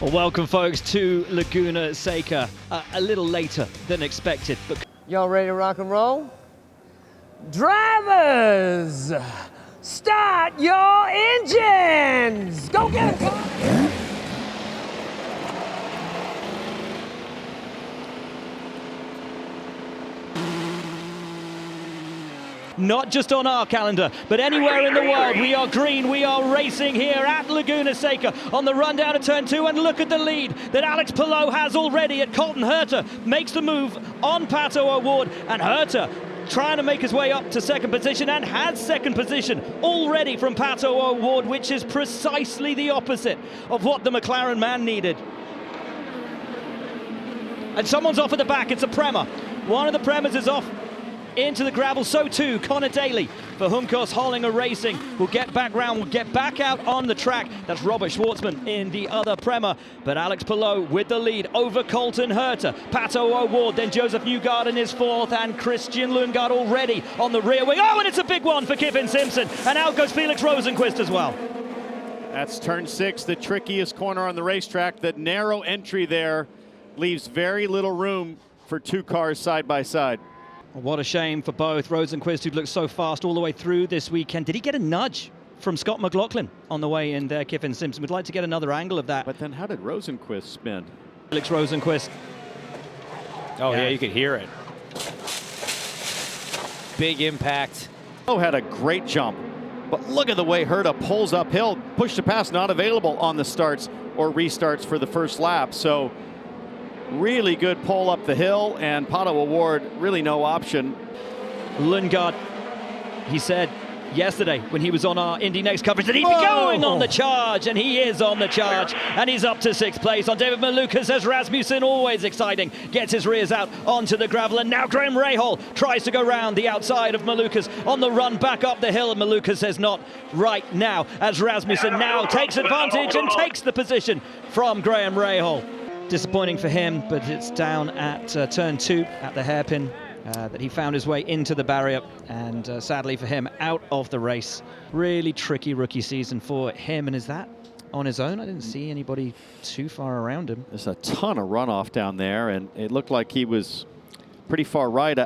Well, welcome, folks, to Laguna Seca. A little later than expected, but y'all ready to rock and roll? Drivers, start your engines! Go get it! not just on our calendar, but anywhere in the world. We are green, we are racing here at Laguna Seca on the run down to turn 2, and look at the lead that Alex Palou has already at Colton Herta. Makes the move on Pato O'Ward, and Herta trying to make his way up to second position, and has second position already from Pato O'Ward, which is precisely the opposite of what the McLaren man needed. And someone's off at the back, it's a Prema. One of the Premas is off into the gravel, so too Connor Daly for Juncos Hollinger Racing. Will get back round, will get back out on the track. That's Robert Schwartzman in the other Prema, but Alex Palou with the lead over Colton Herta. Pato O'Ward, then Joseph Newgarden is fourth, and Christian Lundgaard already on the rear wing. Oh, and it's a big one for Kevin Simpson, and out goes Felix Rosenqvist as well. That's turn 6, the trickiest corner on the racetrack. The narrow entry there leaves very little room for two cars side by side. What a shame for both. Rosenqvist, who'd looked so fast all the way through this weekend. Did he get a nudge from Scott McLaughlin on the way in there? Kevin Simpson would like to get another angle of that. But then how did Rosenqvist spin? Felix Rosenqvist. Oh yeah, you could hear it. Big impact. Oh, had a great jump. But look at the way Herta pulls uphill. Push to pass not available on the starts or restarts for the first lap. So really good pull up the hill, and Pato O'Ward really no option. Lundgaard, he said yesterday when he was on our Indy Next coverage that he'd be going on the charge, and he is on the charge, and he's up to 6th place on David Malukas as Rasmussen, always exciting, gets his rears out onto the gravel, and now Graham Rahal tries to go round the outside of Malukas on the run back up the hill, and Malukas says not right now, as Rasmussen now takes advantage and takes the position from Graham Rahal. Disappointing for him, but it's down at turn 2 at the hairpin that he found his way into the barrier, and sadly for him, out of the race. Really tricky rookie season for him, and is that on his own? I didn't see anybody too far around him. There's a ton of runoff down there, and it looked like he was pretty far right.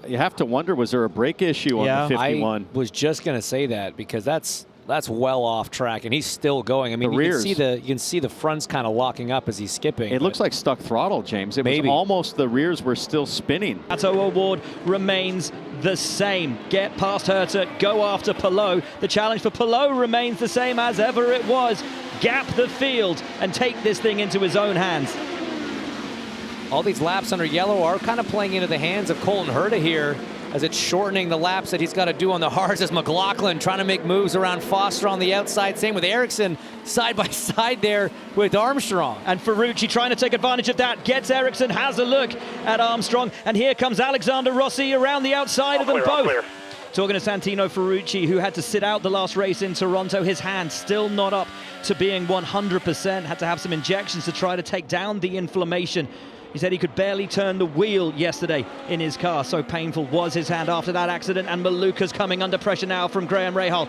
You have to wonder, was there a brake issue on the 51? I was just going to say that, because that's well off track, and he's still going. I mean, you can see the fronts kind of locking up as he's skipping. It looks like stuck throttle, James. It was almost the rears were still spinning. Pato O'Ward remains the same. Get past Herta, go after Palou. The challenge for Palou remains the same as ever it was. Gap the field and take this thing into his own hands. All these laps under yellow are kind of playing into the hands of Colton Herta here, as it's shortening the laps that he's got to do on the hards, as McLaughlin trying to make moves around Foster on the outside. Same with Ericsson side by side there with Armstrong. And Ferrucci trying to take advantage of that. Gets Ericsson, has a look at Armstrong. And here comes Alexander Rossi around the outside of them both. Talking to Santino Ferrucci, who had to sit out the last race in Toronto. His hand still not up to being 100%. Had to have some injections to try to take down the inflammation. He said he could barely turn the wheel yesterday in his car. So painful was his hand after that accident. And Malukas coming under pressure now from Graham Rahal.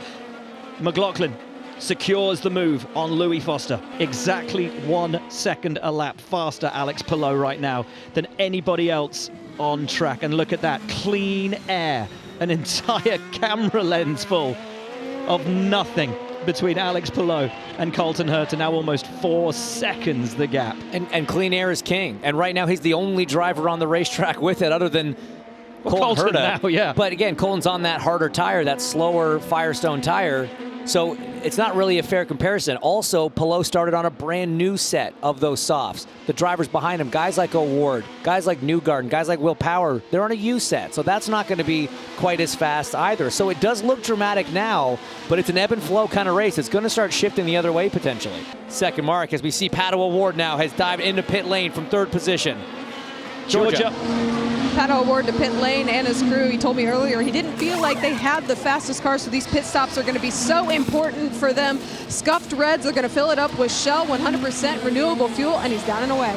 McLaughlin secures the move on Louis Foster. Exactly 1 second a lap faster, Alex Palou, right now than anybody else on track. And look at that, clean air. An entire camera lens full of nothing between Alex Palou and Colton Herta. Now almost 4 seconds the gap. And clean air is king. And right now he's the only driver on the racetrack with it, other than Colton Herta. Now, yeah. But again, Colton's on that harder tire, that slower Firestone tire. So it's not really a fair comparison. Also, Palou started on a brand new set of those softs. The drivers behind him, guys like O'Ward, guys like Newgarden, guys like Will Power, they're on a U set. So that's not going to be quite as fast either. So it does look dramatic now, but it's an ebb and flow kind of race. It's going to start shifting the other way potentially. Second mark, as we see Pato O'Ward now has dived into pit lane from 3rd position. Georgia. Pato O'Ward to pit lane and his crew. He told me earlier he didn't feel like they had the fastest cars, so these pit stops are going to be so important for them. Scuffed Reds are going to fill it up with Shell 100% renewable fuel, and he's down and away.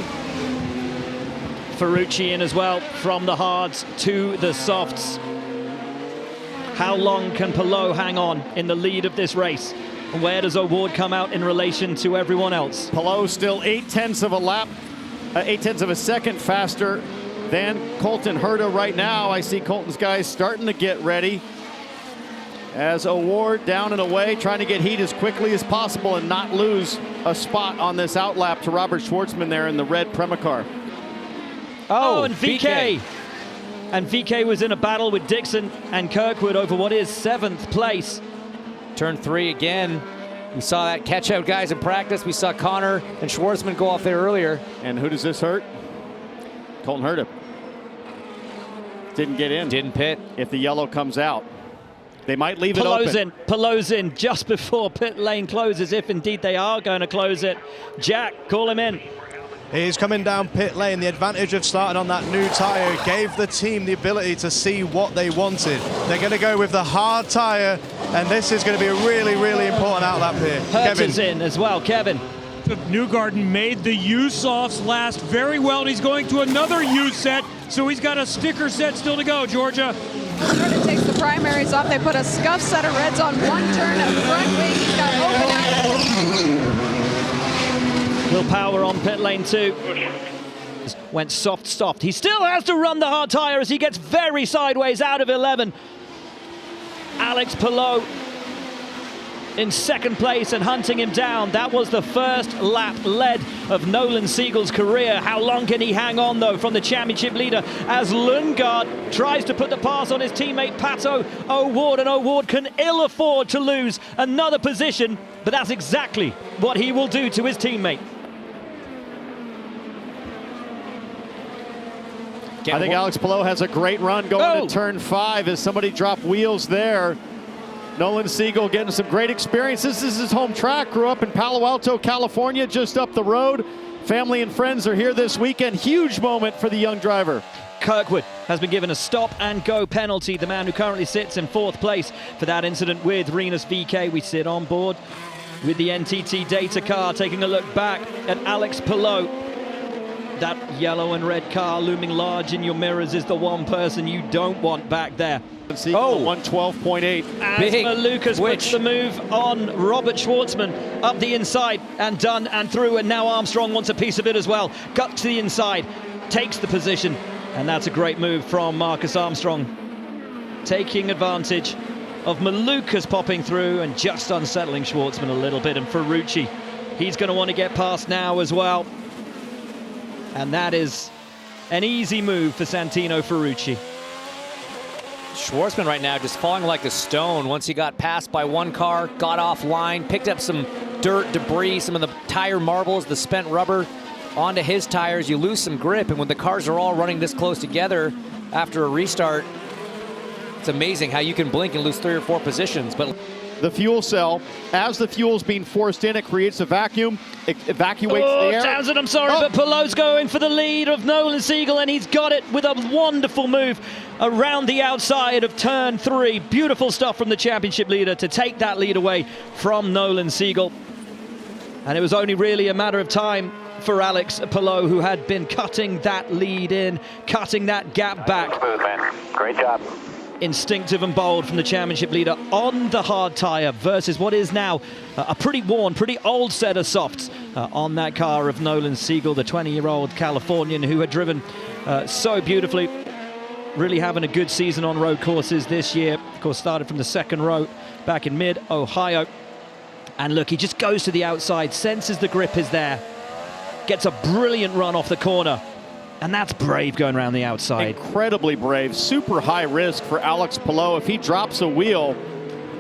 Ferrucci in as well, from the hards to the softs. How long can Palou hang on in the lead of this race? Where does O'Ward come out in relation to everyone else? Palou still 0.8 of a lap, 0.8 of a second faster than Colton Herta right now. I see Colton's guys starting to get ready as O'Ward down and away, trying to get heat as quickly as possible and not lose a spot on this outlap to Robert Schwartzman there in the red Premacar. Oh, and VK. And VK was in a battle with Dixon and Kirkwood over what is 7th place. Turn 3 again. We saw that catch out guys in practice. We saw Connor and Schwartzman go off there earlier. And who does this hurt? Colton Herta. Didn't get in. Didn't pit. If the yellow comes out, they might leave it open. Palou's in just before pit lane closes, if indeed they are going to close it. Jack, call him in. He's coming down pit lane. The advantage of starting on that new tyre gave the team the ability to see what they wanted. They're going to go with the hard tyre, and this is going to be a really, really important outlap here. Herta's in as well, Kevin. Newgarden made the U-softs last very well, and he's going to another U set, so he's got a sticker set still to go, Georgia. Herta takes the primaries off. They put a scuff set of reds on one turn of front wing. He's got open out. Will Power on pit lane 2. Went soft. He still has to run the hard tyre as he gets very sideways out of 11. Alex Palou in 2nd place and hunting him down. That was the first lap lead of Nolan Siegel's career. How long can he hang on, though, from the championship leader as Lundgaard tries to put the pass on his teammate Pato O'Ward, and O'Ward can ill afford to lose another position, but that's exactly what he will do to his teammate. I think Alex Palou has a great run going to turn 5 as somebody dropped wheels there. Nolan Siegel getting some great experience. This is his home track. Grew up in Palo Alto, California, just up the road. Family and friends are here this weekend. Huge moment for the young driver. Kirkwood has been given a stop and go penalty. The man who currently sits in 4th place for that incident with Rinus VK. We sit on board with the NTT data car, taking a look back at Alex Palou. That yellow and red car looming large in your mirrors is the one person you don't want back there. 112.8. As Malukas puts the move on Robert Schwartzman up the inside and done and through, and now Armstrong wants a piece of it as well. Cut to the inside, takes the position, and that's a great move from Marcus Armstrong, taking advantage of Malukas popping through and just unsettling Schwartzman a little bit. And Ferrucci, he's going to want to get past now as well. And that is an easy move for Santino Ferrucci. Schwartzman right now just falling like a stone once he got passed by one car, got offline, picked up some dirt, debris, some of the tire marbles, the spent rubber onto his tires. You lose some grip, and when the cars are all running this close together after a restart, it's amazing how you can blink and lose 3 or 4 positions. But the fuel cell, as the fuel's being forced in, it creates a vacuum. It evacuates the air. Townsend, I'm sorry, but Palou's going for the lead of Nolan Siegel, and he's got it with a wonderful move around the outside of turn 3. Beautiful stuff from the championship leader to take that lead away from Nolan Siegel. And it was only really a matter of time for Alex Palou, who had been cutting that lead in, cutting that gap back. Smooth, man. Great job. Instinctive and bold from the championship leader on the hard tyre versus what is now a pretty worn, pretty old set of softs on that car of Nolan Siegel, the 20-year-old Californian who had driven so beautifully, really having a good season on road courses this year. Of course, started from the 2nd row back in mid-Ohio. And look, he just goes to the outside, senses the grip is there, gets a brilliant run off the corner. And that's brave going around the outside. Incredibly brave, super high risk for Alex Palou. If he drops a wheel,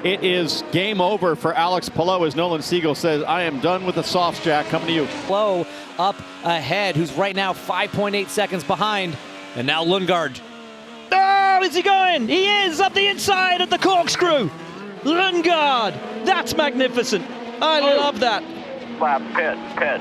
it is game over for Alex Palou, as Nolan Siegel says, I am done with the softs, Jack. Coming to you. Palou up ahead, who's right now 5.8 seconds behind. And now Lundgaard. Oh, is he going? He is up the inside of the corkscrew. Lundgaard, that's magnificent. I love that. Lap, pit.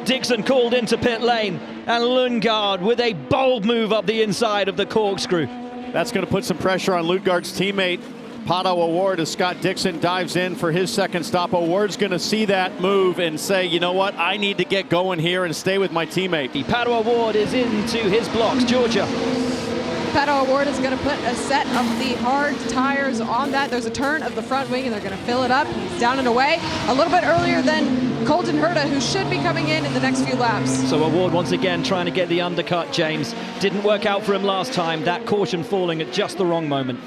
Dixon called into pit lane, and Lundgaard with a bold move up the inside of the corkscrew. That's going to put some pressure on Lundgaard's teammate, Pato O'Ward, as Scott Dixon dives in for his 2nd stop. O'Ward's going to see that move and say, you know what, I need to get going here and stay with my teammate. Pato O'Ward is into his blocks. Georgia. Pato O'Ward is going to put a set of the hard tires on that. There's a turn of the front wing, and they're going to fill it up. He's down and away a little bit earlier than Colton Herta, who should be coming in the next few laps. So O'Ward once again trying to get the undercut, James. Didn't work out for him last time. That caution falling at just the wrong moment.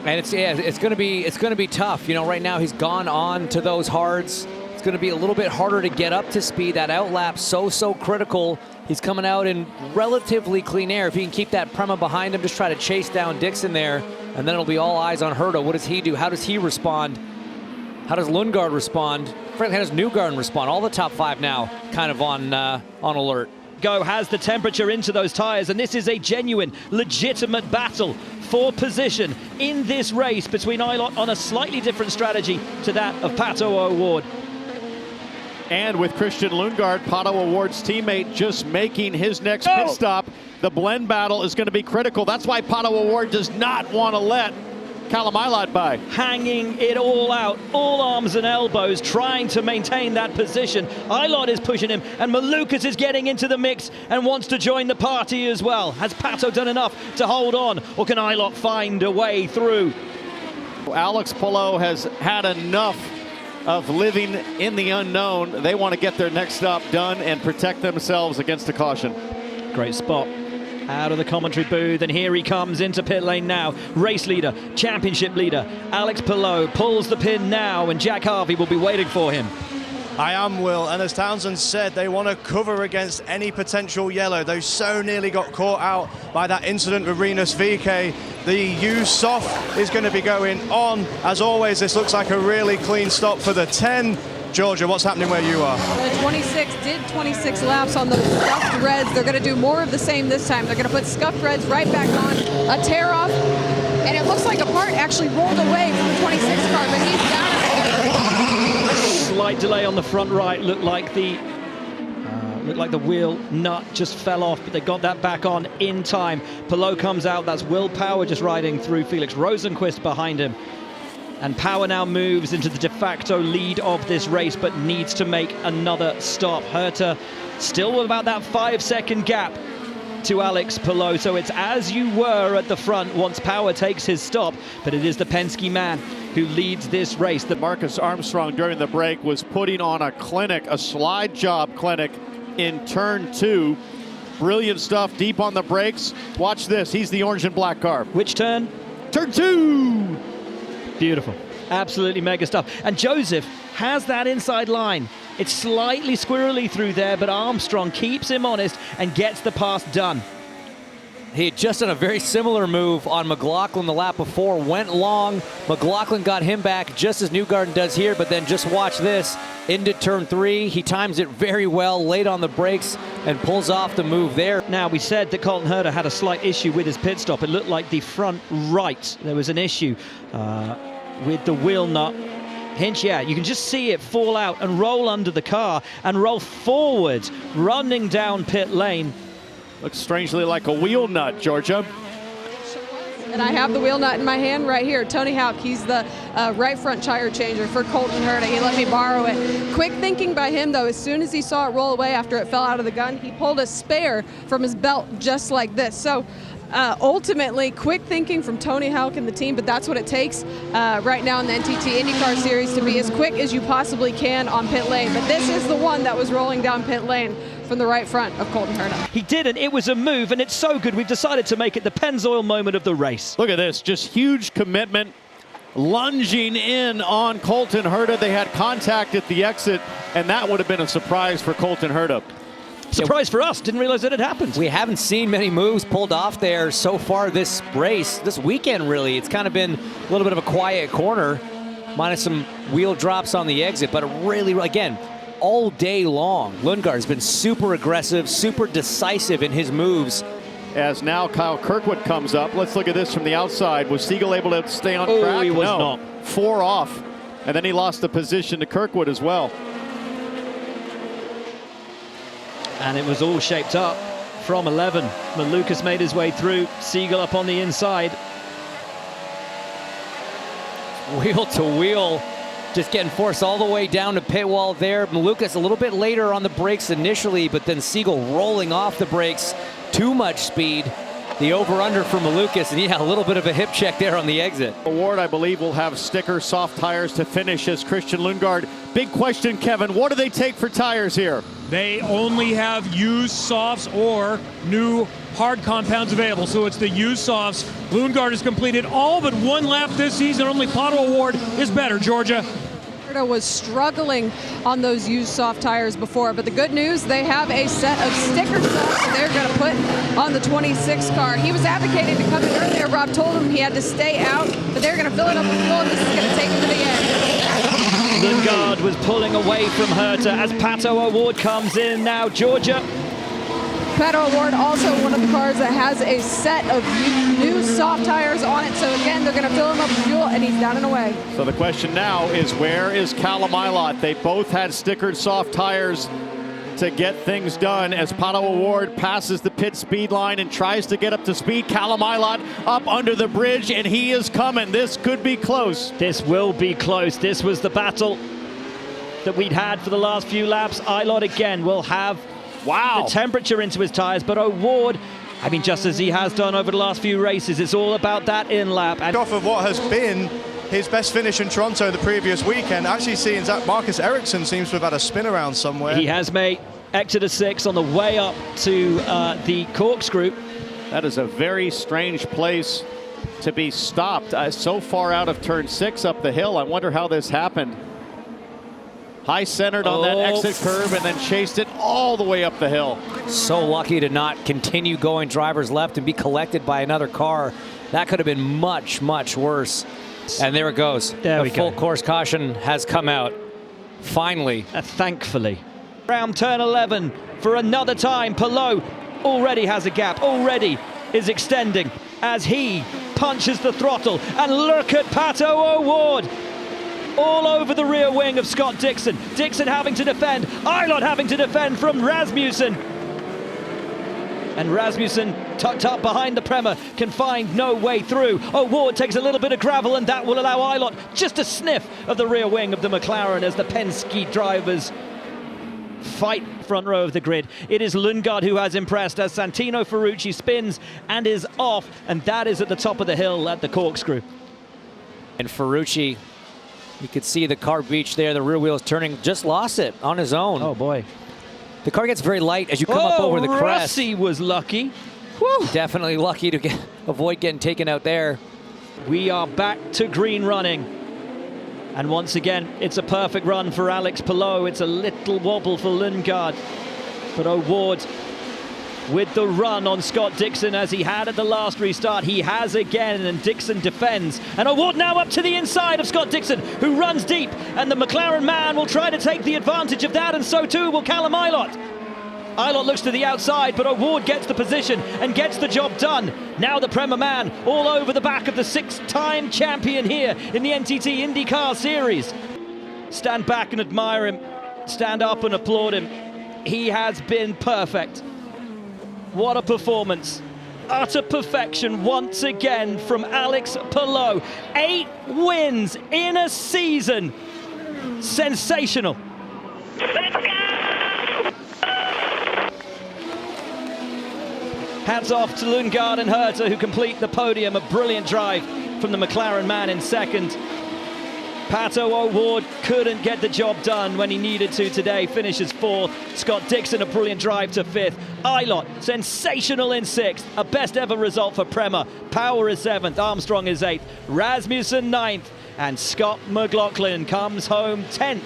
And it's going to be tough. You know, right now he's gone on to those hards. It's going to be a little bit harder to get up to speed. That outlap so critical. He's coming out in relatively clean air. If he can keep that Prema behind him, just try to chase down Dixon there, and then it'll be all eyes on Herta. What does he do? How does he respond? How does Lundgaard respond? Frankly, how does Newgarden respond? All the top 5 now kind of on alert. Go has the temperature into those tires, and this is a genuine, legitimate battle for position in this race between Ilott on a slightly different strategy to that of Pato O'Ward. And with Christian Lundgaard, Pato O'Ward's teammate, just making his next pit stop, the blend battle is going to be critical. That's why Pato O'Ward does not want to let Callum Ilott by. Hanging it all out, all arms and elbows, trying to maintain that position. Ilott is pushing him, and Malukas is getting into the mix and wants to join the party as well. Has Pato done enough to hold on, or can Ilott find a way through? Alex Palou has had enough of living in the unknown. They want to get their next stop done and protect themselves against a caution. Great spot out of the commentary booth, and here he comes into pit lane now. Race leader, championship leader, Alex Palou pulls the pin now, and Jack Harvey will be waiting for him. I am, Will, and as Townsend said, they want to cover against any potential yellow. They so nearly got caught out by that incident with Rinus VeeKay. The used soft is going to be going on. As always, this looks like a really clean stop for the 10. Georgia, what's happening where you are? The 26 did 26 laps on the scuffed reds. They're going to do more of the same this time. They're going to put scuffed reds right back on, a tear off, and it looks like a part actually rolled away from the 26 car, but he's down. Slight delay on the front right. Looked like the wheel nut just fell off, but they got that back on in time. Palou comes out. That's Will Power just riding through. Felix Rosenqvist behind him. And Power now moves into the de facto lead of this race, but needs to make another stop. Herta still with about that 5-second gap to Alex Palou. So it's as you were at the front once Power takes his stop, but it is the Penske man who leads this race. The Marcus Armstrong during the break was putting on a clinic, a slide job clinic in turn 2. Brilliant stuff deep on the brakes. Watch this. He's the orange and black car. Which turn? Turn 2. Beautiful. Absolutely mega stuff. And Joseph has that inside line. It's slightly squirrely through there, but Armstrong keeps him honest and gets the pass done. He had just done a very similar move on McLaughlin the lap before, went long. McLaughlin got him back just as Newgarden does here, but then just watch this. Into turn 3, he times it very well, late on the brakes, and pulls off the move there. Now, we said that Colton Herta had a slight issue with his pit stop. It looked like the front right, there was an issue with the wheel nut. Hinch, yeah, you can just see it fall out and roll under the car and roll forward, running down pit lane. Looks strangely like a wheel nut, Georgia. And I have the wheel nut in my hand right here. Tony Houck, he's the right front tire changer for Colton Herta. He let me borrow it. Quick thinking by him, though. As soon as he saw it roll away after it fell out of the gun, he pulled a spare from his belt just like this. So ultimately, quick thinking from Tony Houck and the team, but that's what it takes right now in the NTT IndyCar Series to be as quick as you possibly can on pit lane. But this is the one that was rolling down pit lane from the right front of Colton Herta. He didn't. It was a move, and it's so good we've decided to make it the Pennzoil moment of the race. Look at this, just huge commitment, lunging in on Colton Herta. They had contact at the exit, and that would have been a surprise for Colton Herta. Surprise for us, didn't realize that it happened. We haven't seen many moves pulled off there so far this race, this weekend really. It's kind of been a little bit of a quiet corner, minus some wheel drops on the exit, but really, again, all day long, Lundgaard has been super aggressive, super decisive in his moves. As now Kyle Kirkwood comes up. Let's look at this from the outside. Was Siegel able to stay on track? He was no. not. 4 off. And then he lost the position to Kirkwood as well. And it was all shaped up from 11. Malukas made his way through. Siegel up on the inside. Wheel to wheel, just getting forced all the way down to pit wall there. Malukas a little bit later on the brakes initially, but then Siegel rolling off the brakes. Too much speed. the over-under for Malukas, and yeah, a little bit of a hip check there on the exit. Award, I believe, will have sticker soft tires to finish as Christian Lundgaard. Big question, Kevin, what do they take for tires here? They only have used softs or new hard compounds available, so it's the used softs. Lundgaard has completed all but one lap this season. Only Pato Award is better, Georgia. Was struggling on those used soft tires before, but the good news, they have a set of sticker softs that they're going to put on the 26 car. He was advocating to come in earlier. Rob told him he had to stay out, but they're going to fill it up with fuel, and this is going to take him to the end. Lundgaard was pulling away from Herta as Pato Award comes in now. Georgia. Pato Award also one of the cars that has a set of new soft tires on it. So again, they're going to fill him up with fuel, and he's down and away. So the question now is, where is Callum Ilott? They both had stickered soft tires to get things done as Pato Award passes the pit speed line and tries to get up to speed. Callum Ilott up under the bridge, and he is coming. This could be close. This will be close. This was the battle that we'd had for the last few laps. Ilott again will have the temperature into his tires, but Award, I mean, just as he has done over the last few races, it's all about that in-lap. And off of what has been his best finish in Toronto the previous weekend, actually seeing Marcus Ericsson seems to have had a spin around somewhere. He has made Exeter 6 on the way up to the corkscrew. That is a very strange place to be stopped. So far out of turn 6 up the hill. I wonder how this happened. High centered on that exit curve and then chased it all the way up the hill. So lucky to not continue going drivers left and be collected by another car. That could have been much, much worse. And there it goes. The full course caution has come out. Finally. Thankfully. Around turn 11 for another time. Palou already has a gap, already is extending as he punches the throttle. And look at Pato Award. All over the rear wing of Scott Dixon. Dixon having to defend. Ilott having to defend from Rasmussen. And Rasmussen, tucked up behind the Prema, can find no way through. Award takes a little bit of gravel, and that will allow Ilott just a sniff of the rear wing of the McLaren as the Penske drivers fight front row of the grid. It is Lundgaard who has impressed as Santino Ferrucci spins and is off, and that is at the top of the hill at the corkscrew. And Ferrucci, you could see the car beach there, the rear wheels turning, just lost it on his own. Oh boy. The car gets very light as you come up over the crest. Rossi was lucky. Whew. Definitely lucky to avoid getting taken out there. We are back to green running. And once again, it's a perfect run for Alex Palou. It's a little wobble for Lundgaard. But Award with the run on Scott Dixon as he had at the last restart. He has again, and Dixon defends. And Award now up to the inside of Scott Dixon, who runs deep. And the McLaren man will try to take the advantage of that, and so too will Callum Ilott. Ilott looks to the outside, but Award gets the position and gets the job done. Now the Prema man all over the back of the 6-time champion here in the NTT INDYCAR Series. Stand back and admire him. Stand up and applaud him. He has been perfect. What a performance. Utter perfection once again from Alex Palou. 8 wins in a season. Sensational. Hats off to Lundgaard and Herta, who complete the podium. A brilliant drive from the McLaren man in second. Pato Award couldn't get the job done when he needed to today. Finishes 4th. Scott Dixon, a brilliant drive to 5th. Ilott, sensational in 6th. A best ever result for Prema. Power is 7th. Armstrong is 8th. Rasmussen 9th. And Scott McLaughlin comes home 10th.